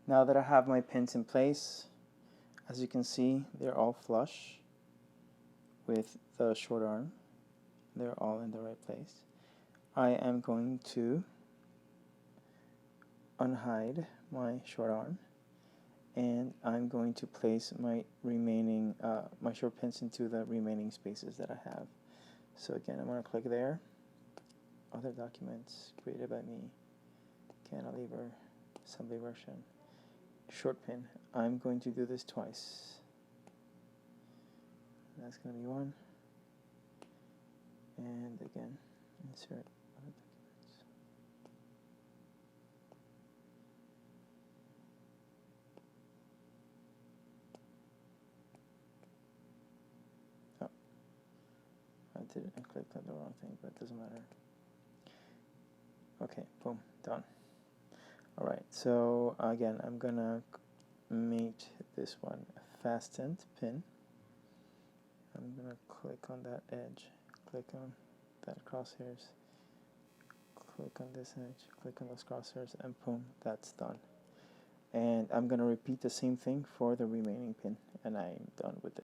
Now that I have my pins in place, as you can see, they're all flush with the short arm. They're all in the right place. I am going to unhide my short arm, and I'm going to place my remaining my short pins into the remaining spaces that I have. So again, I'm going to click there, other documents created by me, Cantilever Assembly version, short pin. I'm going to do this twice. That's going to be one, and again, insert other documents. Oh, I clicked on the wrong thing, but it doesn't matter. Okay, boom, done. Alright, so again, I'm gonna make this one a fastened pin. I'm gonna click on that edge, click on that crosshairs, click on this edge, click on those crosshairs, and boom, that's done. And I'm gonna repeat the same thing for the remaining pin, and I'm done with it.